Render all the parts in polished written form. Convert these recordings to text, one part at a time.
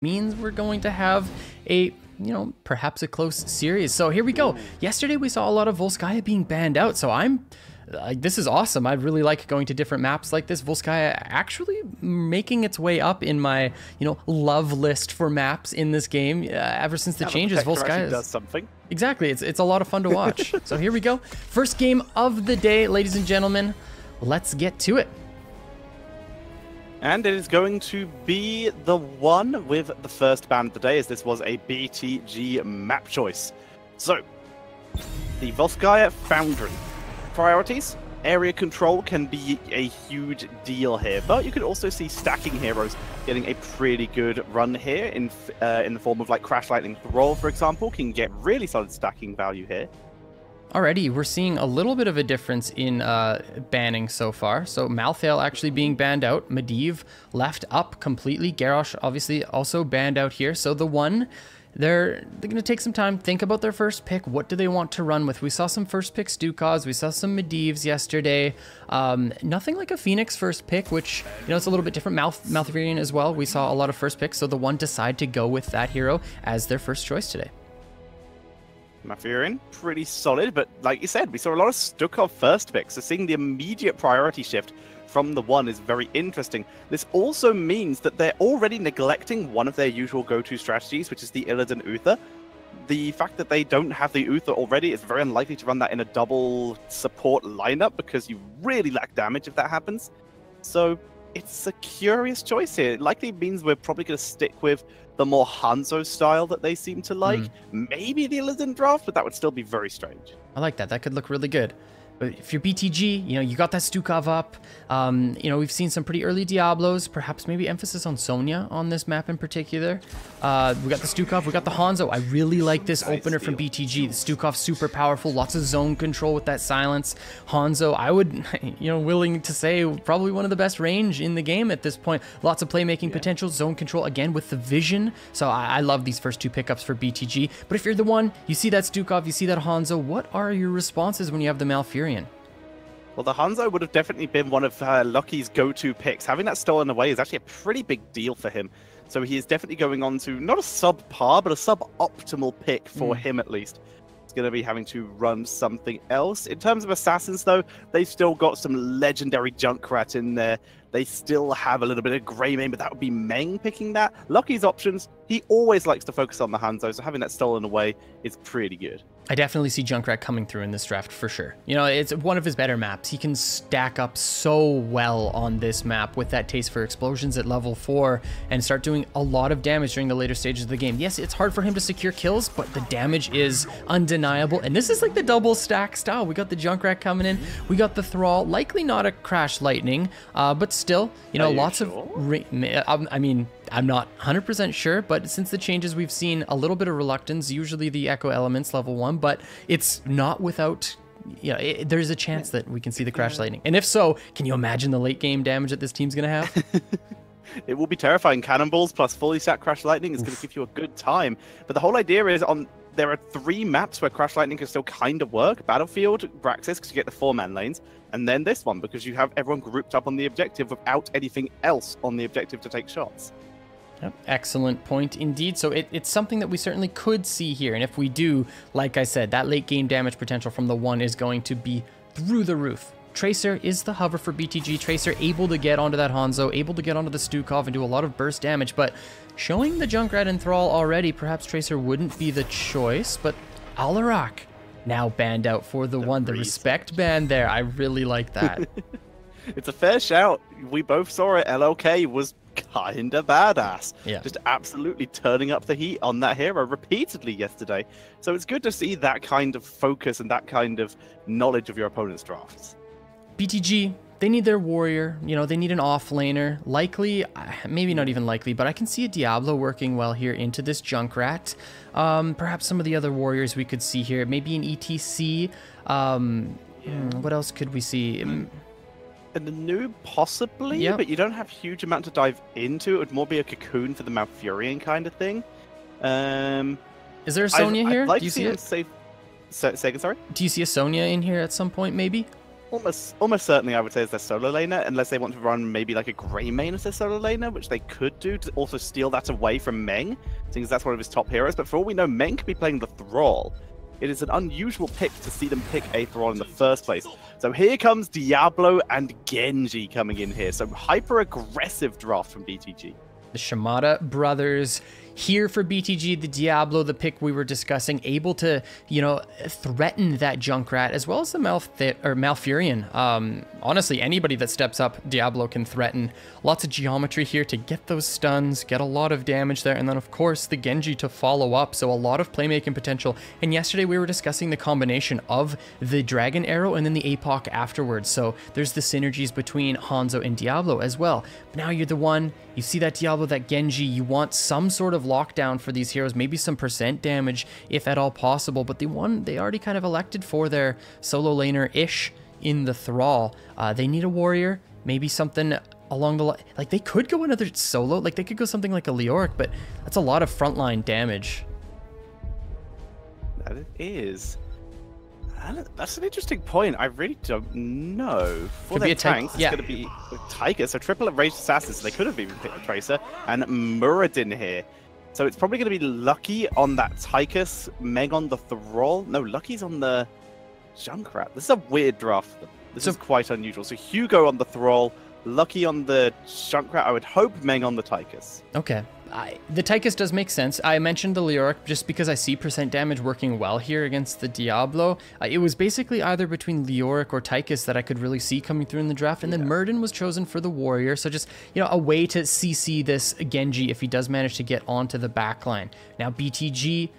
means we're going to have a, perhaps a close series. So here we go. Yesterday we saw a lot of Volskaya being banned out, so this is awesome. I really like going to different maps like this. Volskaya actually making its way up in my, love list for maps in this game ever since the changes. Volskaya does something. Exactly. It's a lot of fun to watch. So here we go. First game of the day, ladies and gentlemen. Let's get to it. And it is going to be the one with the first ban of the day, as this was a BTG map choice. So, the Volskaya Foundry. Priorities, area control can be a huge deal here, but you can also see stacking heroes getting a pretty good run here in the form of like Crash Lightning Thrall, for example, can get really solid stacking value here. Already, we're seeing a little bit of a difference in banning so far. So Malthael actually being banned out. Medivh left up completely. Garrosh obviously also banned out here. So the one, they're going to take some time, think about their first pick. What do they want to run with? We saw some first pick Stukovs. We saw some Medivhs yesterday. Nothing like a Phoenix first pick, which, it's a little bit different. Malthael as well. We saw a lot of first picks. So the one decide to go with that hero as their first choice today. Malthael, pretty solid, but like you said, we saw a lot of Stukov first picks, so seeing the immediate priority shift from the one is very interesting. This also means that they're already neglecting one of their usual go-to strategies, which is the Illidan Uther. The fact that they don't have the Uther already is very unlikely to run that in a double support lineup, because you really lack damage if that happens. So it's a curious choice here. It likely means we're probably going to stick with the more Hanzo style that they seem to like. Maybe the Illidan draft, but that would still be very strange. I like that. That could look really good. But if you're BTG, you got that Stukov up. We've seen some pretty early Diablos, perhaps maybe emphasis on Sonya on this map in particular. We got the Stukov, we got the Hanzo. I really like this opener from BTG. The Stukov super powerful, lots of zone control with that silence. Hanzo, I would, willing to say probably one of the best range in the game at this point. Lots of playmaking potential, zone control again with the vision. So I love these first two pickups for BTG. But if you're the one, you see that Stukov, you see that Hanzo, what are your responses when you have the Malfurion? Well, the Hanzo would have definitely been one of Lucky's go-to picks. Having that stolen away is actually a pretty big deal for him. So he is definitely going on to not a subpar, but a suboptimal pick for him at least. He's going to be having to run something else. In terms of assassins, though, they've still got some legendary Junkrat in there. They still have a little bit of Greymane, but that would be Meng picking that. Lucky's options, he always likes to focus on the Hanzo, so having that stolen away is pretty good. I definitely see Junkrat coming through in this draft for sure. It's one of his better maps. He can stack up so well on this map with that taste for explosions at level 4 and start doing a lot of damage during the later stages of the game. Yes, it's hard for him to secure kills, but the damage is undeniable. And this is like the double stack style. We got the Junkrat coming in. We got the Thrall, likely not a Crash Lightning, but still, lots of... I mean, I'm not 100% sure, but since the changes, we've seen a little bit of reluctance, usually the Echo Elements level 1, but it's not without, there's a chance that we can see the Crash Lightning. And if so, can you imagine the late game damage that this team's going to have? It will be terrifying. Cannonballs plus fully stacked Crash Lightning is going to give you a good time. But the whole idea is there are 3 maps where Crash Lightning can still kind of work. Battlefield, Braxis, because you get the 4-man lanes, and then this one, because you have everyone grouped up on the objective without anything else on the objective to take shots. Yep. Excellent point indeed. So it's something that we certainly could see here. And if we do, like I said, that late game damage potential from the one is going to be through the roof. Tracer is the hover for BTG. Tracer able to get onto that Hanzo, able to get onto the Stukov and do a lot of burst damage. But showing the Junkrat and Thrall already, perhaps Tracer wouldn't be the choice. But Alarak now banned out for the one. The respect ban there. I really like that. It's a fair shout. We both saw it. LLK was kind of badass. Yeah. Just absolutely turning up the heat on that hero repeatedly yesterday. So it's good to see that kind of focus and that kind of knowledge of your opponent's drafts. BTG, they need their warrior. They need an offlaner. Likely, maybe not even likely, but I can see a Diablo working well here into this Junkrat. Perhaps some of the other warriors we could see here. Maybe an ETC. What else could we see? And the noob, possibly, but you don't have huge amount to dive into. It would more be a cocoon for the Malfurion kind of thing. Is there a Sonya here? I'd like Do you see it? Say again, sorry? Do you see a Sonya in here at some point, maybe? Almost certainly, I would say, is their solo laner, unless they want to run maybe like a Grey main as their solo laner, which they could do to also steal that away from Meng, seeing as that's one of his top heroes. But for all we know, Meng could be playing the Thrall. It is an unusual pick to see them pick a Thrall in the first place. So here comes Diablo and Genji coming in here. So hyper-aggressive draft from BTG. The Shimada brothers here for BTG, the Diablo, the pick we were discussing, able to, you know, threaten that Junkrat as well as the Malfurion. Honestly, anybody that steps up, Diablo can threaten. Lots of geometry here to get those stuns, get a lot of damage there, and then of course the Genji to follow up, so a lot of playmaking potential. And yesterday we were discussing the combination of the Dragon Arrow and then the APOC afterwards, so there's the synergies between Hanzo and Diablo as well. But now you're the one, you see that Diablo, that Genji, you want some sort of lockdown for these heroes, maybe some percent damage if at all possible, but they already kind of elected for their solo laner-ish in the Thrall. They need a warrior, maybe something along the line, like they could go another solo, like they could go something like a Leoric, but that's a lot of frontline damage. That it is. That's an interesting point. I really don't know. For their tanks, it's going to be Tiger, so triple ranged assassins. So they could have even picked a Tracer and Muradin here. So it's probably going to be Lucky on that Tychus, Meg on the Thrall. No, Lucky's on the Junkrat. This is a weird draft. This is quite unusual. So Hugo on the Thrall, Lucky on the Junkrat. I would hope Meg on the Tychus. Okay. The Tychus does make sense. I mentioned the Leoric just because I see percent damage working well here against the Diablo. It was basically either between Leoric or Tychus that I could really see coming through in the draft, and then Muradin was chosen for the Warrior, so just, you know, a way to CC this Genji if he does manage to get onto the backline. Now BTG, you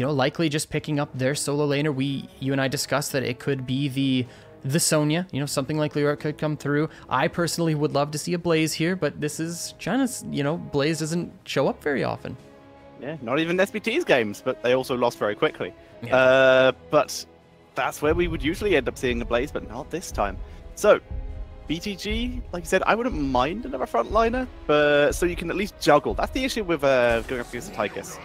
know, likely just picking up their solo laner. You and I discussed that it could be the Sonya, you know, something like Leoric could come through. I personally would love to see a Blaze here, but this is China's, you know, Blaze doesn't show up very often. Yeah, not even SBT's games, but they also lost very quickly. Yeah. But that's where we would usually end up seeing a Blaze, but not this time. So, BTG, like I said, I wouldn't mind another frontliner, but so you can at least juggle. That's the issue with going up against the Tychus.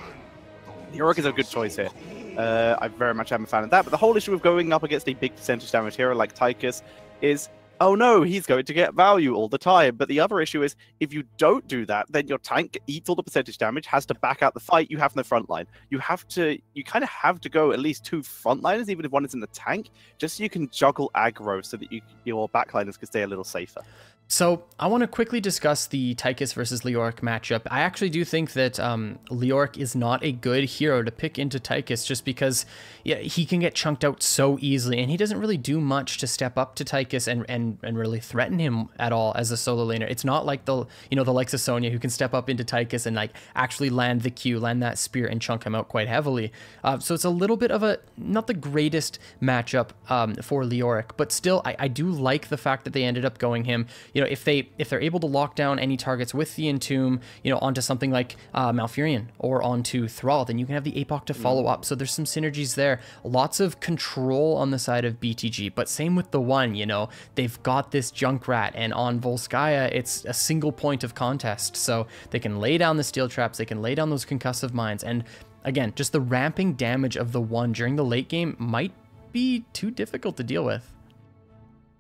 Leoric is a good choice here. I very much am a fan of that, but the whole issue with going up against a big percentage damage hero like Tychus is, oh no, he's going to get value all the time. But the other issue is, if you don't do that, then your tank eats all the percentage damage, has to back out the fight, you have no front line. You kind of have to go at least 2 frontliners, even if one is in the tank, just so you can juggle aggro so that your backliners can stay a little safer. So I want to quickly discuss the Tychus versus Leoric matchup. I actually do think that Leoric is not a good hero to pick into Tychus just because he can get chunked out so easily, and he doesn't really do much to step up to Tychus and really threaten him at all as a solo laner. It's not like the likes of Sonya who can step up into Tychus and like actually land the Q, land that spear and chunk him out quite heavily. So it's a little bit of not the greatest matchup for Leoric, but still I do like the fact that they ended up going him. You know, if they're able to lock down any targets with the Entomb, you know, onto something like Malfurion or onto Thrall, then you can have the APOC to follow up. So there's some synergies there. Lots of control on the side of BTG, but same with TheOne, you know, they've got this Junkrat, and on Volskaya, it's a single point of contest. So they can lay down the steel traps, they can lay down those concussive mines, and again, just the ramping damage of TheOne during the late game might be too difficult to deal with.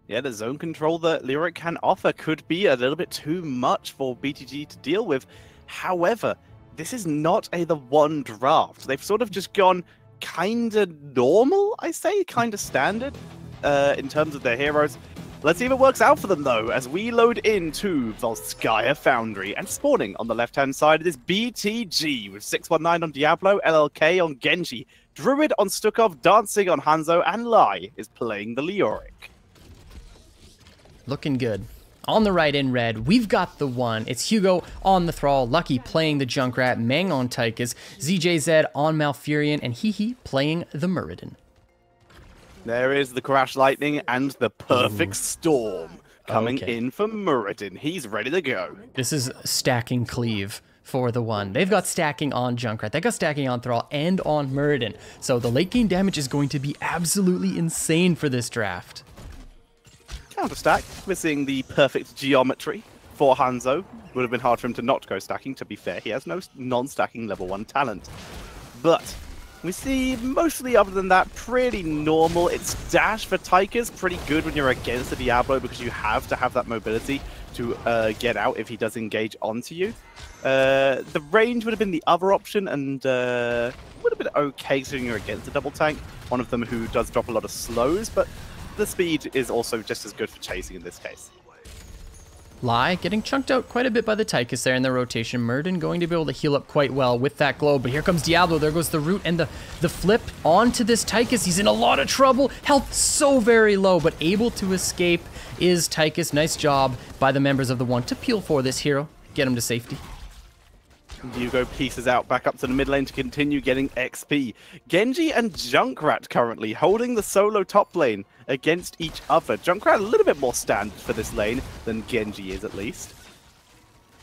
Yeah, the zone control that Leoric can offer could be a little bit too much for BTG to deal with. However, this is not a TheOne draft. They've sort of just gone kind of normal, I say, kind of standard in terms of their heroes. Let's see if it works out for them, though, as we load into Volskaya Foundry. And spawning on the left-hand side is BTG with 619 on Diablo, LLK on Genji, Druid on Stukov, Dancing on Hanzo, and Lai is playing the Leoric. Looking good. On the right in red, we've got TheOne. It's Hugo on the Thrall, Lucky playing the Junkrat, Meng on Tychus, ZJZ on Malfurion, and Hehe playing the Muradin. There is the Crash Lightning and the Perfect Storm coming in for Muradin. He's ready to go. This is stacking cleave for TheOne. They've got stacking on Junkrat, they got stacking on Thrall and on Muradin. So the late game damage is going to be absolutely insane for this draft. Counter stack, we're seeing the perfect geometry for Hanzo. Would have been hard for him to not go stacking, to be fair. He has no non-stacking level 1 talent. But We see, mostly other than that, pretty normal. Its dash for Tyker's pretty good when you're against the Diablo because you have to have that mobility to get out if he does engage onto you. The range would have been the other option and would have been okay considering you're against the double tank, one of them who does drop a lot of slows, but the speed is also just as good for chasing in this case. Lai getting chunked out quite a bit by the Tychus there in the rotation. Murden going to be able to heal up quite well with that glow, but here comes Diablo. There goes the root and the flip onto this Tychus. He's in a lot of trouble. Health so very low, but able to escape is Tychus. Nice job by the members of the One to peel for this hero, get him to safety. Hugo pieces out back up to the mid lane to continue getting XP. Genji and Junkrat currently holding the solo top lane against each other. Junkrat a little bit more standard for this lane than Genji is, at least.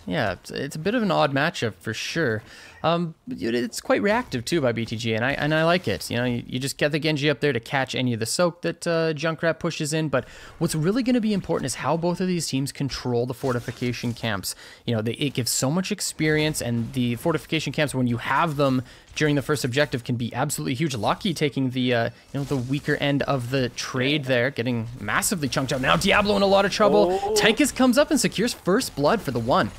Yeah, it's a bit of an odd matchup for sure. It's quite reactive too by BTG, and I like it. You know, you just get the Genji up there to catch any of the soak that Junkrat pushes in. But what's really going to be important is how both of these teams control the fortification camps. You know, it gives so much experience, and the fortification camps, when you have them during the first objective, can be absolutely huge. Lucky taking the the weaker end of the trade there, getting massively chunked out. Now Diablo in a lot of trouble. Tychus comes up and secures first blood for the One.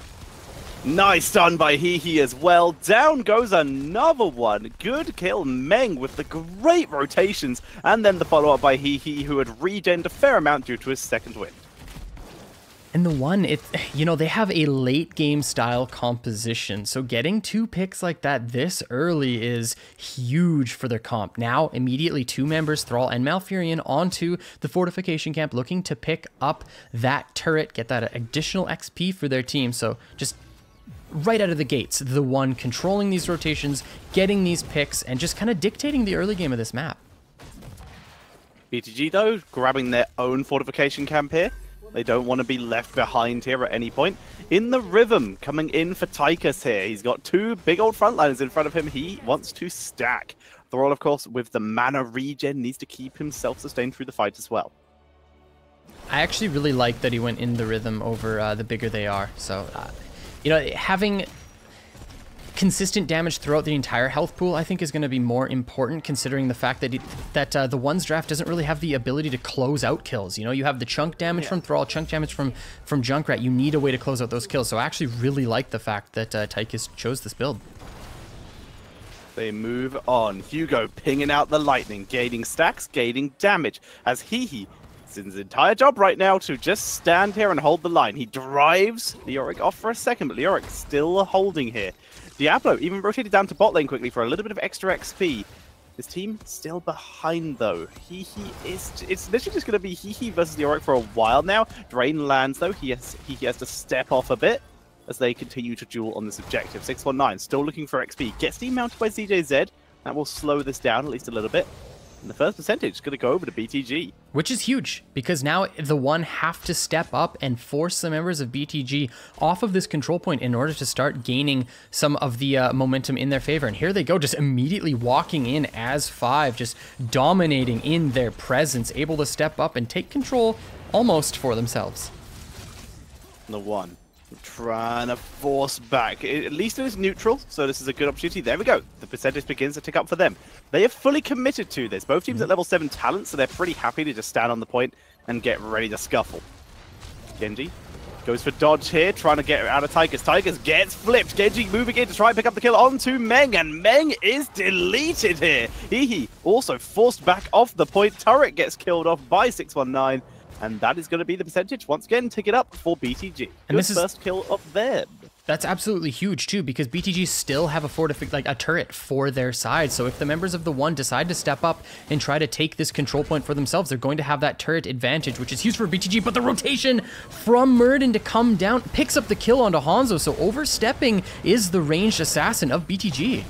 Nice done by Hehe as well. Down goes another one. Good kill, Meng, with the great rotations. And then the follow-up by Hehe, who had regened a fair amount due to his second wind. And the One, they have a late game style composition. So getting 2 picks like that this early is huge for their comp. Now, immediately 2 members, Thrall and Malfurion, onto the fortification camp, looking to pick up that turret, get that additional XP for their team. So just right out of the gates, the One controlling these rotations, getting these picks, and just kind of dictating the early game of this map. BTG, though, grabbing their own fortification camp here. They don't want to be left behind here at any point. In the rhythm, coming in for Tychus here. He's got 2 big old frontliners in front of him. He wants to stack. Thrall, of course, with the mana regen, needs to keep himself sustained through the fight as well. I actually really like that he went in the rhythm over the bigger they are. So, having consistent damage throughout the entire health pool, I think, is going to be more important, considering the fact that the One's draft doesn't really have the ability to close out kills. You know, you have the chunk damage from Thrall, chunk damage from Junkrat. You need a way to close out those kills. So I actually really like the fact that Tychus chose this build. They move on. Hugo pinging out the lightning, gaining stacks, gaining damage, as Hehe, it's his entire job right now to just stand here and hold the line. He drives Leoric off for a second, but Leoric still holding here. Diablo even rotated down to bot lane quickly for a little bit of extra XP. His team still behind, though. It's literally just going to be Hehe versus Leoric for a while now. Drain lands, though. Hehe has to step off a bit as they continue to duel on this objective. 619 still looking for XP. Gets demounted by ZJZ. That will slow this down at least a little bit. And the first percentage is going to go over to BTG. Which is huge, because now the One have to step up and force the members of BTG off of this control point in order to start gaining some of the momentum in their favor. And here they go, just immediately walking in as 5, just dominating in their presence, able to step up and take control almost for themselves. The One trying to force back. At least it is neutral, so this is a good opportunity. There we go. The percentage begins to tick up for them. They are fully committed to this. Both teams at level 7 talent, so they're pretty happy to just stand on the point and get ready to scuffle. Genji goes for dodge here, trying to get out of Tychus. Tychus gets flipped. Genji moving in to try and pick up the kill onto Meng, and Meng is deleted here. Hehe also forced back off the point. Turret gets killed off by 619. And that is going to be the percentage, once again, tick it up for BTG. And this is first kill of them. That's absolutely huge, too, because BTG still have a turret for their side. So if the members of the One decide to step up and try to take this control point for themselves, they're going to have that turret advantage, which is huge for BTG. But the rotation from Murden to come down picks up the kill onto Hanzo. So overstepping is the ranged assassin of BTG.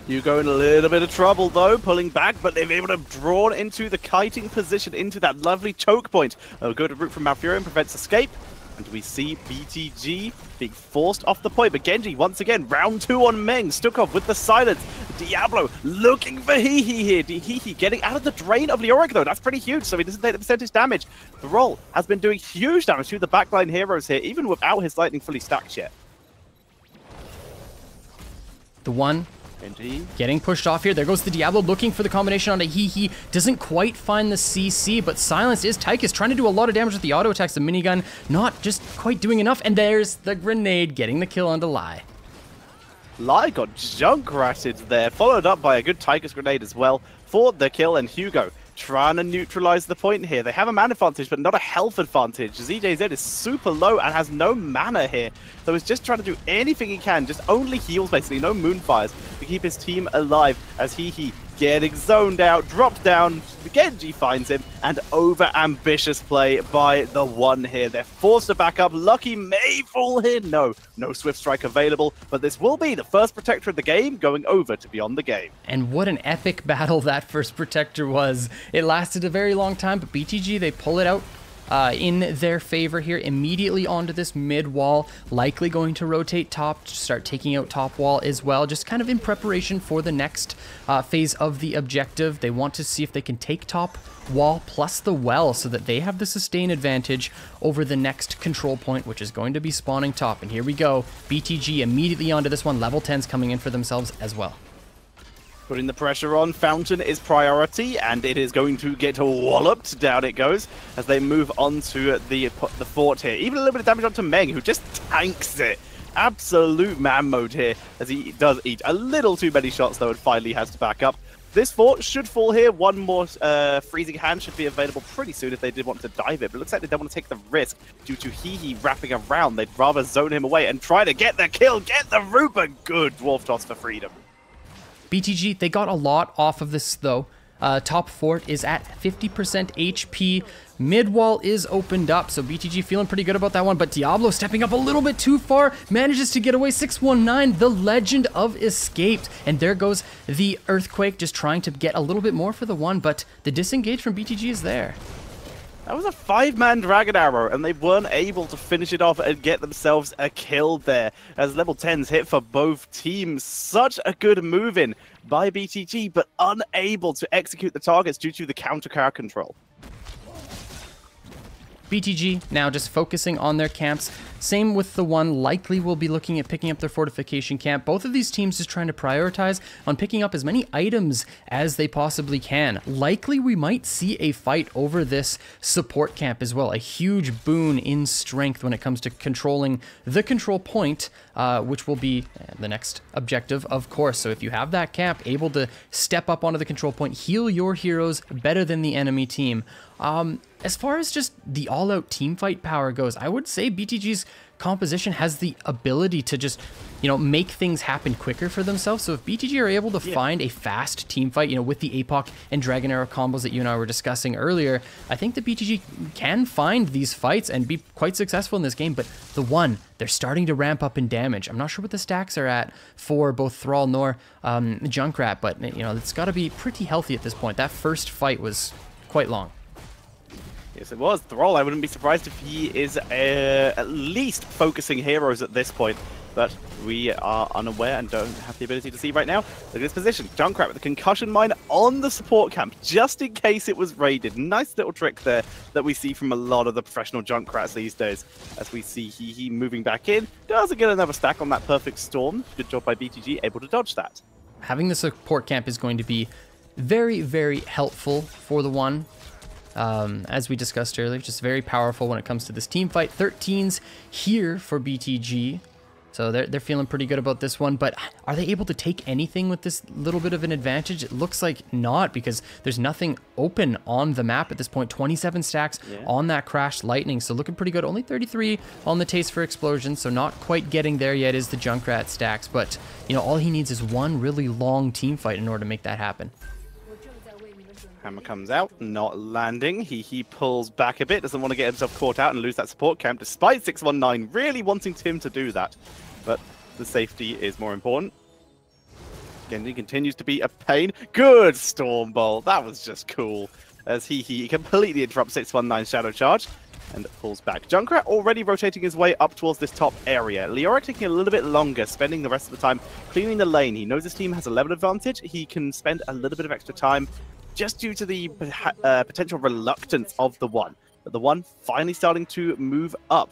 Hugo in a little bit of trouble, though, pulling back, but they've been able to draw into the kiting position, into that lovely choke point. A good route from Malfurion prevents escape, and we see BTG being forced off the point. But Genji, once again, round 2 on Meng. Stukov with the silence. Diablo looking for Hehe here. Hehe getting out of the drain of Leoric, though. That's pretty huge, so he doesn't take the percentage damage. The roll has been doing huge damage to the backline heroes here, even without his lightning fully stacked yet. The One Indeed. Getting pushed off here. There goes the Diablo looking for the combination on a He. Doesn't quite find the CC, but silenced is Tychus, trying to do a lot of damage with the auto attacks. The minigun not just quite doing enough. And there's the grenade getting the kill onto Lai. Lai got Junkratted there, followed up by a good Tychus grenade as well for the kill. And Hugo trying to neutralize the point here. They have a mana advantage, but not a health advantage. ZJZ is super low and has no mana here. So he's just trying to do anything he can, just only heals basically, no moonfires, to keep his team alive as he getting zoned out, dropped down, Genji finds him, and over-ambitious play by TheOne here. They're forced to back up. Lucky may fall here. No Swift Strike available, but this will be the first Protector of the game going over to Beyond the Game. And what an epic battle that first Protector was. It lasted a very long time, but BTG, they pull it out in their favor here, immediately onto this mid wall, likely going to rotate top, to start taking out top wall as well, just kind of in preparation for the next phase of the objective. They want to see if they can take top wall plus the well so that they have the sustain advantage over the next control point, which is going to be spawning top. And here we go, BTG immediately onto this one. Level 10's coming in for themselves as well. Putting the pressure on, Fountain is priority, and it is going to get walloped. Down it goes as they move on to the fort here. Even a little bit of damage onto Meng, who just tanks it. Absolute man mode here, as he does eat a little too many shots, though, and finally has to back up. This fort should fall here. One more freezing hand should be available pretty soon if they did want to dive it. But it looks like they don't want to take the risk due to He wrapping around. They'd rather zone him away and try to get the kill, get the Rupert. Good Dwarf Toss for freedom. BTG, they got a lot off of this, though. Top fort is at 50% HP. Mid wall is opened up, so BTG feeling pretty good about that one. But Diablo stepping up a little bit too far, manages to get away. 619, the Legend of Escaped. And there goes the Earthquake, just trying to get a little bit more for TheOne, but the disengage from BTG is there. That was a 5-man Dragon Arrow, and they weren't able to finish it off and get themselves a kill there. As level 10s hit for both teams. Such a good move in by BTG, but unable to execute the targets due to the counter control. BTG now just focusing on their camps. Same with TheOne, likely will be looking at picking up their fortification camp. Both of these teams just trying to prioritize on picking up as many items as they possibly can. Likely we might see a fight over this support camp as well. A huge boon in strength when it comes to controlling the control point, which will be the next objective, of course. So if you have that camp able to step up onto the control point, heal your heroes better than the enemy team. As far as just the all-out teamfight power goes, I would say BTG's composition has the ability to just, make things happen quicker for themselves. So if BTG are able to find a fast teamfight, with the APOC and Dragon Arrow combos that you and I were discussing earlier, I think that BTG can find these fights and be quite successful in this game. But TheOne, they're starting to ramp up in damage. I'm not sure what the stacks are at for both Thrall nor Junkrat, but, it's got to be pretty healthy at this point. That first fight was quite long. Yes, it was. Thrall, I wouldn't be surprised if he is at least focusing heroes at this point. But we are unaware and don't have the ability to see right now. Look at this position. Junkrat with the concussion mine on the support camp, just in case it was raided. Nice little trick there that we see from a lot of the professional Junkrats these days. As we see he moving back in. Doesn't get another stack on that perfect storm. Good job by BTG, able to dodge that. Having the support camp is going to be very, very helpful for TheOne. As we discussed earlier, just very powerful when it comes to this team fight. 13s here for BTG, so they're feeling pretty good about this one. But are they able to take anything with this little bit of an advantage? It looks like not, because there's nothing open on the map at this point. 27 stacks on that crashed lightning, so looking pretty good. Only 33 on the taste for explosion, so not quite getting there yet is the Junkrat stacks. But all he needs is one really long team fight in order to make that happen. Hammer comes out, not landing. He pulls back a bit, doesn't want to get himself caught out and lose that support camp, despite 619 really wanting him to do that. But the safety is more important. Genji continues to be a pain. Good Storm Bolt. That was just cool. As he completely interrupts 619's Shadow Charge and pulls back. Junkrat already rotating his way up towards this top area. Leoric taking a little bit longer, spending the rest of the time cleaning the lane. He knows his team has a level advantage. He can spend a little bit of extra time just due to the potential reluctance of TheOne. But TheOne finally starting to move up.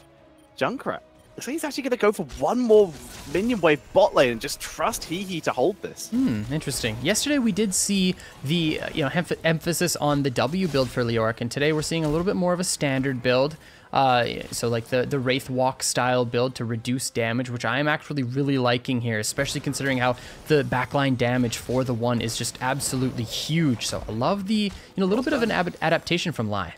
Junkrat Looks like he's actually going to go for one more minion wave bot lane and just trust Hehe to hold this. Interesting. Yesterday we did see the emphasis on the W build for Leoric, and today we're seeing a little bit more of a standard build. So like the Wraith Walk style build to reduce damage, which I am actually really liking here, especially considering how the backline damage for the one is just absolutely huge. So I love the little bit of an adaptation from Lai.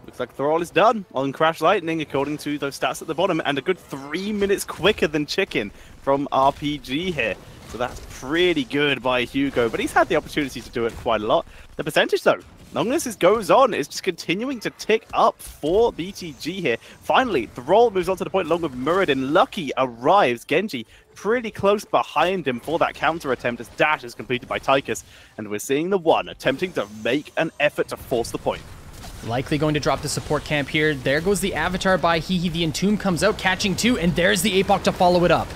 Looks like Thrall is done on Crash Lightning according to those stats at the bottom, and a good 3 minutes quicker than Chicken from RPG here. So that's pretty good by Hugo, but he's had the opportunity to do it quite a lot. The percentage though, long as this goes on, is just continuing to tick up for BTG here. Finally, Thrall moves on to the point along with Muradin. Lucky arrives. Genji pretty close behind him for that counter attempt as dash is completed by Tychus, and we're seeing the one attempting to make an effort to force the point. Likely going to drop the support camp here. There goes the Avatar by Hehe. The Entomb comes out, catching two, and there's the APOC to follow it up.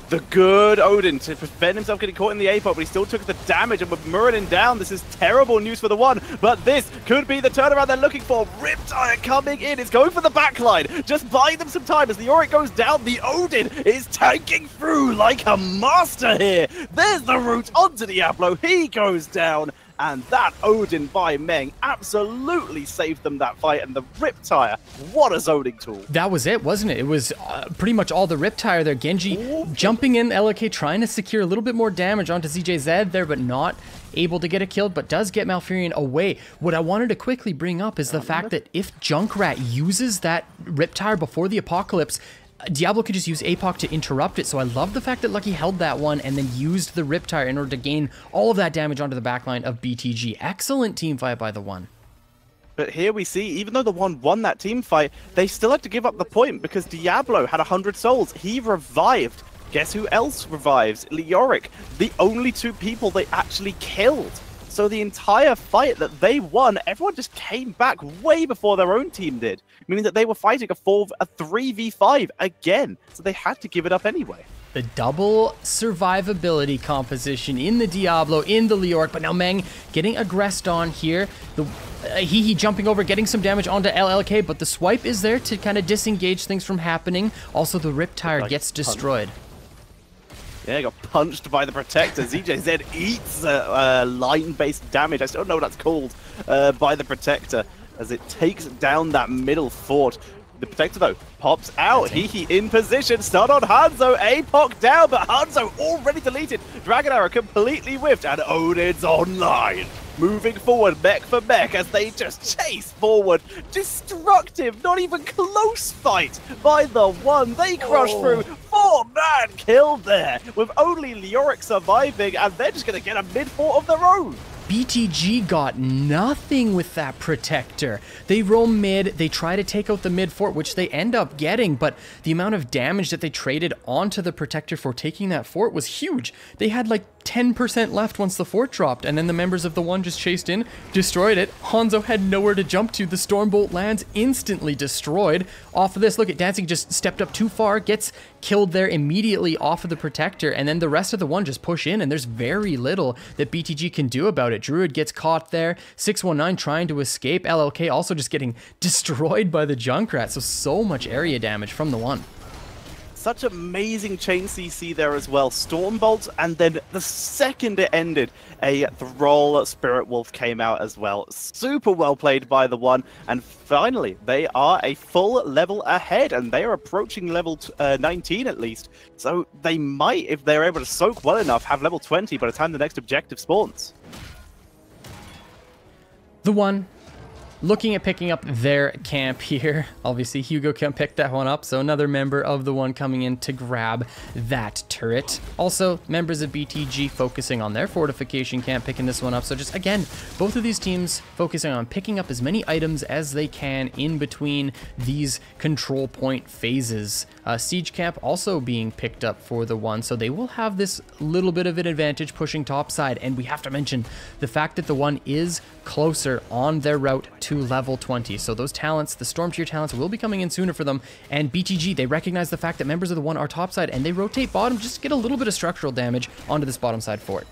The good Odin to prevent himself getting caught in the APOC, but he still took the damage, and with Muradin down, this is terrible news for the one, but this could be the turnaround they're looking for. Riptide coming in, it's going for the backline, just buying them some time as the Auric goes down. The Odin is tanking through like a master here. There's the root onto Diablo, he goes down. And that Odin by Meng absolutely saved them that fight. And the Riptire, what a zoning tool. That was it, wasn't it? It was pretty much all the Riptire there. Genji jumping in, LK trying to secure a little bit more damage onto ZJZ there, but not able to get it killed, but does get Malfurion away. What I wanted to quickly bring up is the fact that if Junkrat uses that Riptire before the Apocalypse, Diablo could just use APOC to interrupt it, so I love the fact that Lucky held that one and then used the Riptire in order to gain all of that damage onto the backline of BTG. Excellent team fight by the one. But here we see, even though the one won that team fight, they still had to give up the point because Diablo had 100 souls. He revived. Guess who else revives? Leoric, the only two people they actually killed. So the entire fight that they won, everyone just came back way before their own team did, meaning that they were fighting a 3v5 again, so they had to give it up anyway. The double survivability composition in the Diablo, in the Leoric, but now Meng getting aggressed on here. The Hehe jumping over, getting some damage onto LLK, but the swipe is there to kind of disengage things from happening. Also, the Riptire gets destroyed. Yeah, got punched by the Protector. ZJZ eats line-based damage. I still don't know what that's called by the Protector as it takes down that middle fort. The Protector, though, pops out. Hehe in position. Stun on Hanzo. APOC down, but Hanzo already deleted. Dragon Arrow completely whiffed, and Odin's online. Moving forward, mech for mech, as they just chase forward. Destructive, not even close fight by the one. They crush through. 4-man kill there, with only Leoric surviving, and they're just going to get a mid-fort of their own. BTG got nothing with that Protector. They roam mid, they try to take out the mid fort, which they end up getting, but the amount of damage that they traded onto the Protector for taking that fort was huge. They had like 10% left once the fort dropped, and then the members of the one just chased in, destroyed it. Hanzo had nowhere to jump to. The Stormbolt lands, instantly destroyed. Off of this, look at Dancing just stepped up too far, gets killed there immediately off of the Protector, and then the rest of the one just push in, and there's very little that BTG can do about it. Druid gets caught there, 619 trying to escape, LLK also just getting destroyed by the Junkrat, so much area damage from the one. Such amazing chain CC there as well. Stormbolt, and then the second it ended, a Thrall Spirit Wolf came out as well. Super well played by the one, and finally they are a full level ahead, and they are approaching level 19 at least. So they might, if they're able to soak well enough, have level 20 by the time the next objective spawns. The one looking at picking up their camp here. Obviously, Hugo can pick that one up, so another member of the one coming in to grab that turret. Also, members of BTG focusing on their fortification camp, picking this one up. So just, again, both of these teams focusing on picking up as many items as they can in between these control point phases. Siege camp also being picked up for the one, so they will have this little bit of an advantage pushing topside. And we have to mention the fact that the one is closer on their route to level 20. So those talents, the Storm tier talents, will be coming in sooner for them. And BTG, they recognize the fact that members of the one are topside, and they rotate bottom just to get a little bit of structural damage onto this bottom side fort.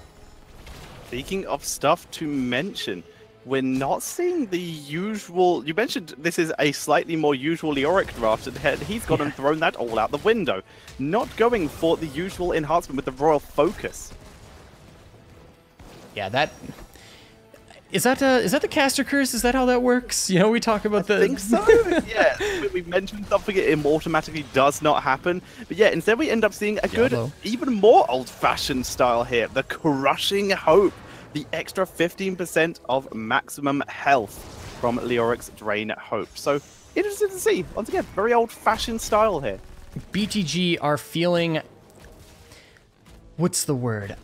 Speaking of stuff to mention, we're not seeing the usual. You mentioned this is a slightly more usual Leoric draft, and he's gone and thrown that all out the window. Not going for the usual enhancement with the Royal Focus. Yeah, that... Is that the caster curse? Is that how that works? You know, we talk about I think so. Yeah, we mentioned something, it automatically does not happen. But yeah, instead we end up seeing a good, even more old-fashioned style here. The Crushing Hope. The extra 15% of maximum health from Leoric's Drain Hope. So, interesting to see. Once again, very old-fashioned style here. BTG are feeling... What's the word?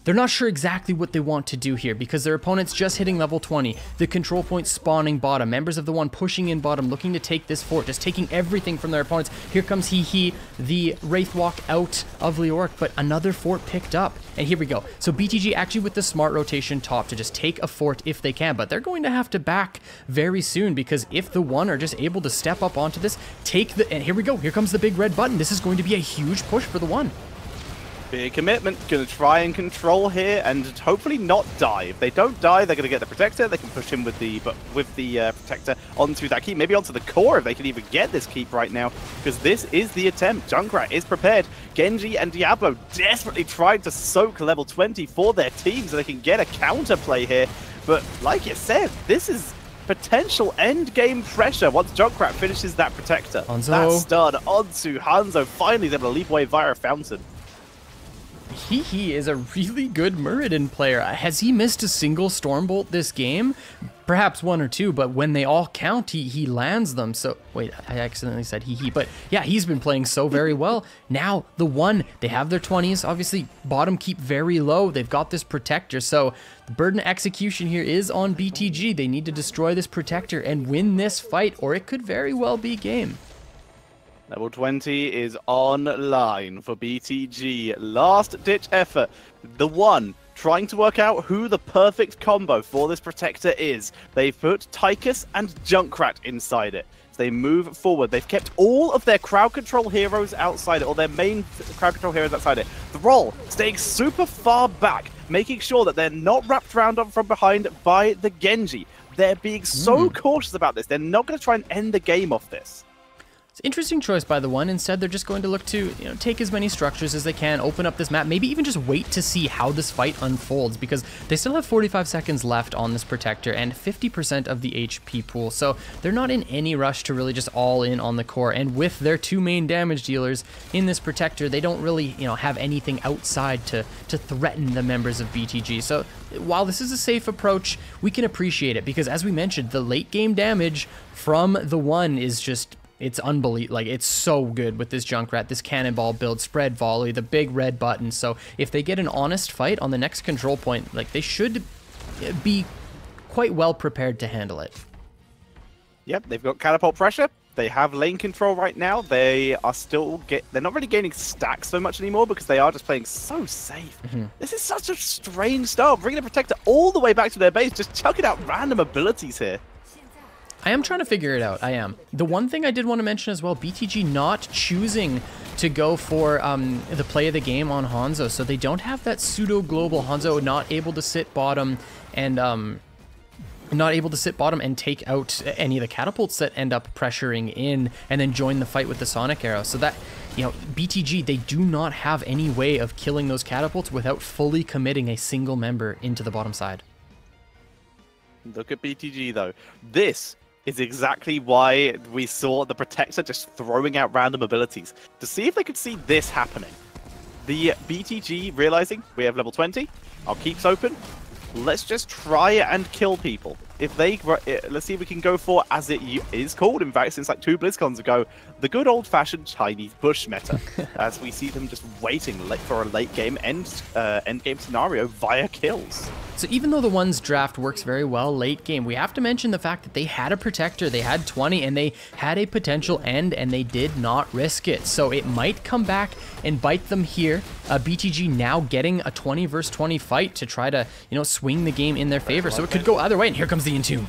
They're not sure exactly what they want to do here because their opponent's just hitting level 20, the control point spawning bottom, members of the one pushing in bottom, looking to take this fort, just taking everything from their opponents. Here comes the Wraithwalk out of Leoric, but another fort picked up. And here we go. So BTG actually with the smart rotation top to just take a fort if they can, but they're going to have to back very soon because if the one are just able to step up onto this, and here we go. Here comes the big red button. This is going to be a huge push for the one. Big commitment, going to try and control here and hopefully not die. If they don't die, they're going to get the Protector. They can push him with the Protector onto that keep, maybe onto the core if they can even get this keep right now, because this is the attempt. Junkrat is prepared. Genji and Diablo desperately trying to soak level 20 for their team so they can get a counterplay here. But like you said, this is potential end game pressure once Junkrat finishes that Protector. Hanzo. That stun onto Hanzo, finally able to leap away via a fountain. He is a really good Muradin player. Has he missed a single Stormbolt this game? Perhaps one or two, but when they all count, he lands them. So, wait, I accidentally said he. But yeah, he's been playing so very well. Now, the one, they have their 20s. Obviously, bottom keep very low. They've got this Protector. So, the burden of execution here is on BTG. They need to destroy this Protector and win this fight, or it could very well be game. Level 20 is online for BTG. Last-ditch effort. The one trying to work out who the perfect combo for this Protector is. They've put Tychus and Junkrat inside it. So they move forward. They've kept all of their crowd control heroes outside it, or their main crowd control heroes outside it. The Roll staying super far back, making sure that they're not wrapped around from behind by the Genji. They're being so cautious about this. They're not going to try and end the game off this. Interesting choice by the one. Instead, they're just going to look to, take as many structures as they can, open up this map, maybe even just wait to see how this fight unfolds, because they still have 45 seconds left on this Protector and 50% of the HP pool, so they're not in any rush to really just all in on the core. And with their two main damage dealers in this Protector, they don't really, have anything outside to threaten the members of BTG. So while this is a safe approach, we can appreciate it, because as we mentioned, the late game damage from the one is just... It's unbelievable. Like, it's so good with this Junkrat, this cannonball build, spread volley, the big red button. So if they get an honest fight on the next control point, like, they should be quite well prepared to handle it. Yep, they've got catapult pressure. They have lane control right now. They are still they're not really gaining stacks so much anymore because they are just playing so safe. This is such a strange style, bringing a Protector all the way back to their base, just chucking out random abilities here. I am trying to figure it out. I am. The one thing I did want to mention as well, BTG not choosing to go for the play of the game on Hanzo, so they don't have that pseudo global. Hanzo not able to sit bottom and take out any of the catapults that end up pressuring in and then join the fight with the Sonic Arrow. So that, BTG, they do not have any way of killing those catapults without fully committing a single member into the bottom side. Look at BTG though. This is exactly why we saw the Protector just throwing out random abilities to see if they could see this happening. The BTG realizing we have level 20, our keep's open, let's just try and kill people. If they, let's see if we can go for, as it is called, in fact, since like 2 BlizzCons ago, the good old-fashioned Chinese bush meta, as we see them just waiting for a late game end game scenario via kills. So even though the one's draft works very well late game, we have to mention the fact that they had a Protector, they had 20, and they had a potential end, and they did not risk it. So it might come back and bite them here. BTG now getting a 20 versus 20 fight to try to, swing the game in their favor. So it could go either way, and here comes the Entomb.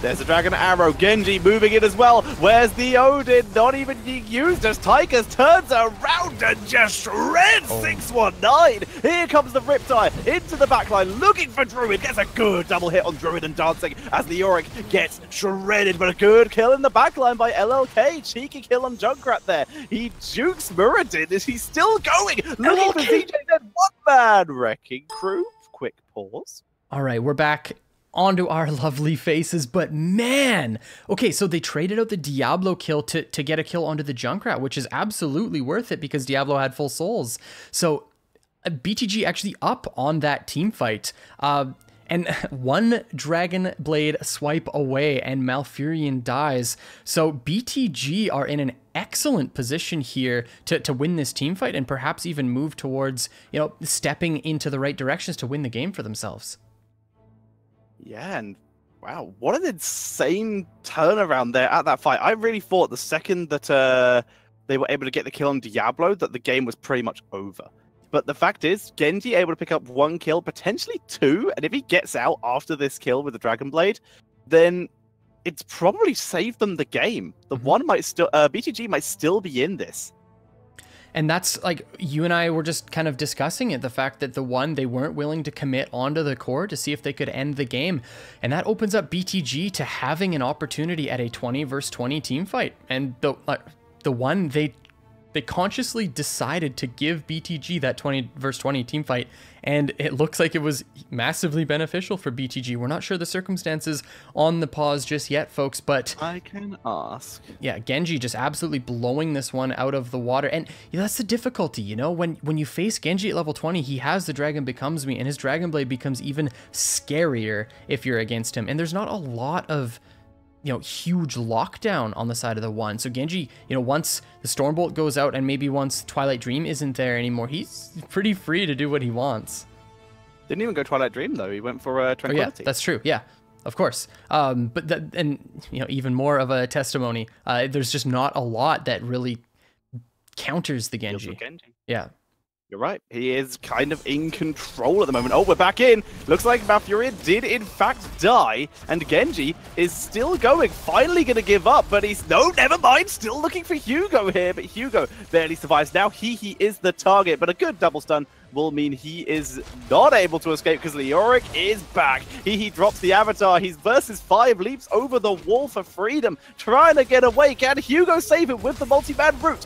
There's a Dragon Arrow. Genji moving in as well. Where's the Odin? Not even being used as Tigers turns around and just shreds 619. Here comes the Riptide into the backline, looking for Druid. Gets a good double hit on Druid and Dancing as the Yorick gets shredded, but a good kill in the backline by LLK. Cheeky kill on Junkrat there. He jukes Muradin. Is he still going? Looking for ZJ, then one-man Wrecking Crew. Quick pause. All right, we're back onto our lovely faces, but man, okay, so they traded out the Diablo kill to get a kill onto the Junkrat, which is absolutely worth it because Diablo had full souls. So BTG actually up on that team fight, and one Dragon Blade swipe away and Malfurion dies. So BTG are in an excellent position here to win this team fight and perhaps even move towards, you know, stepping into the right directions to win the game for themselves. Yeah, and wow, what an insane turnaround there at that fight. I really thought the second that they were able to get the kill on Diablo that the game was pretty much over. But the fact is, Genji able to pick up one kill, potentially two, and if he gets out after this kill with the Dragon Blade, then it's probably saved them the game. The one might still, BTG might still be in this. And that's like, you and I were just kind of discussing it, the fact that the one, they weren't willing to commit onto the core to see if they could end the game. And that opens up BTG to having an opportunity at a 20 versus 20 team fight. And the one, they consciously decided to give BTG that 20 versus 20 team fight, and it looks like it was massively beneficial for BTG. We're not sure the circumstances on the pause just yet, folks, but I can ask. Yeah, Genji just absolutely blowing this one out of the water. And you know, that's the difficulty, you know, when you face Genji at level 20, he has the Dragon Becomes Me, and his Dragon Blade becomes even scarier if you're against him. And there's not a lot of, you know, huge lockdown on the side of the one. So Genji, you know, once the Stormbolt goes out and maybe once Twilight Dream isn't there anymore, he's pretty free to do what he wants. Didn't even go Twilight Dream though. He went for Tranquility. Oh, yeah, that's true. Yeah, of course. But that, and you know, even more of a testimony. There's just not a lot that really counters the Genji. Yeah. You're right. He is kind of in control at the moment. Oh, we're back in. Looks like Malfurion did, in fact, die. And Genji is still going. Finally going to give up. But he's... No, never mind. Still looking for Hugo here. But Hugo barely survives. Now he is the target. But a good double stun will mean he is not able to escape because Leoric is back. He drops the avatar. He's versus 5, leaps over the wall for freedom, trying to get away. Can Hugo save it with the multi-man route?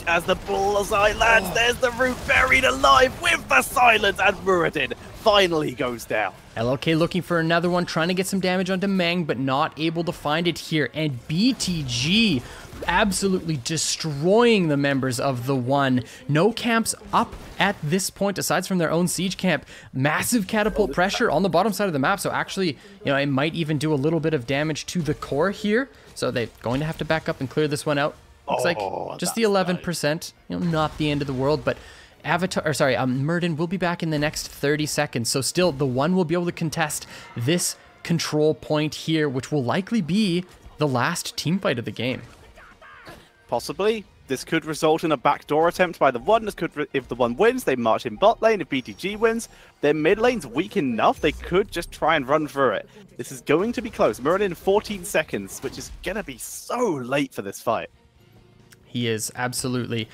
As the bullseye lands, there's the root buried alive with the silence, and Muradin finally goes down. LLK looking for another one, trying to get some damage onto Mang, but not able to find it here. And BTG absolutely destroying the members of the one. No camps up at this point, aside from their own siege camp. Massive catapult pressure on the bottom side of the map. So actually, you know, it might even do a little bit of damage to the core here. So they're going to have to back up and clear this one out. Looks like just the 11%, you know, not the end of the world, but Muradin will be back in the next 30 seconds. So still, the one will be able to contest this control point here, which will likely be the last team fight of the game. Possibly. This could result in a backdoor attempt by the one. This could, if the one wins, they march in bot lane. If BTG wins, their mid lane's weak enough. They could just try and run through it. This is going to be close. Muradin 14 seconds, which is going to be so late for this fight. He is, absolutely.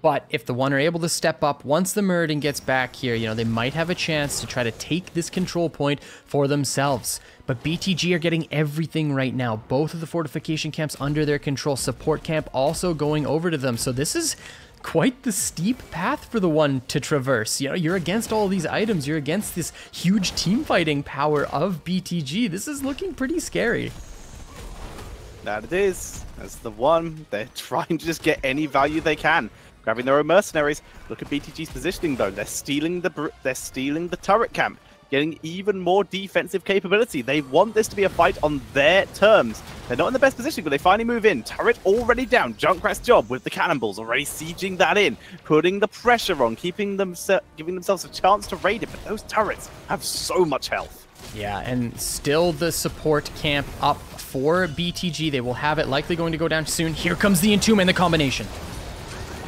But if the one are able to step up, once the Muradin gets back here, you know, they might have a chance to try to take this control point for themselves. But BTG are getting everything right now. Both of the fortification camps under their control. Support camp also going over to them. So this is quite the steep path for the one to traverse. You know, you're against all these items. You're against this huge team fighting power of BTG. This is looking pretty scary. That it is. That's the one. They're trying to just get any value they can. Grabbing their own mercenaries. Look at BTG's positioning though. They're stealing the turret camp, getting even more defensive capability. They want this to be a fight on their terms. They're not in the best position, but they finally move in. Turret already down. Junkrat's job with the cannonballs already sieging that in, putting the pressure on, giving themselves a chance to raid it. But those turrets have so much health. Yeah, and still the support camp up for BTG. They will have it likely going to go down soon. Here comes the Entomb and the combination.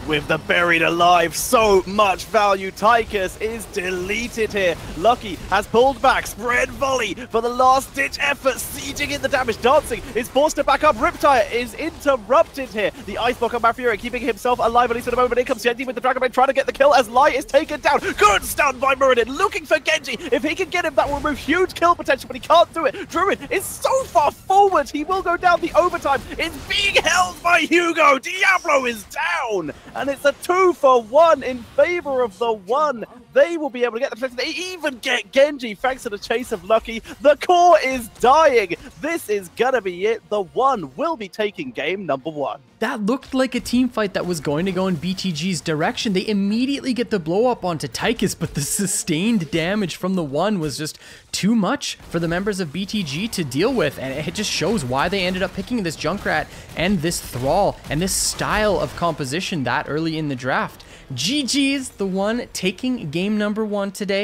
with the buried alive. So much value. Tychus is deleted here. Lucky has pulled back. Spread volley for the last ditch effort. Sieging in the damage. Dancing is forced to back up. Riptire is interrupted here. The Ice Block on Mafia keeping himself alive at least for the moment. In comes Genji with the Dragon Blade trying to get the kill as Lai is taken down. Good stun by Muradin. Looking for Genji. If he can get him, that will remove huge kill potential, but he can't do it. Druid is so far forward. He will go down. The overtime is being held by Hugo. Diablo is down. And it's a 2-for-1 in favor of the one. They will be able to get the protection. They even get Genji thanks to the chase of Lucky. The core is dying. This is gonna be it. The one will be taking game number 1. That looked like a team fight that was going to go in BTG's direction. They immediately get the blow up onto Tychus, but the sustained damage from the one was just too much for the members of BTG to deal with. And it just shows why they ended up picking this Junkrat and this Thrall and this style of composition that early in the draft. GG's the one taking game number 1 today.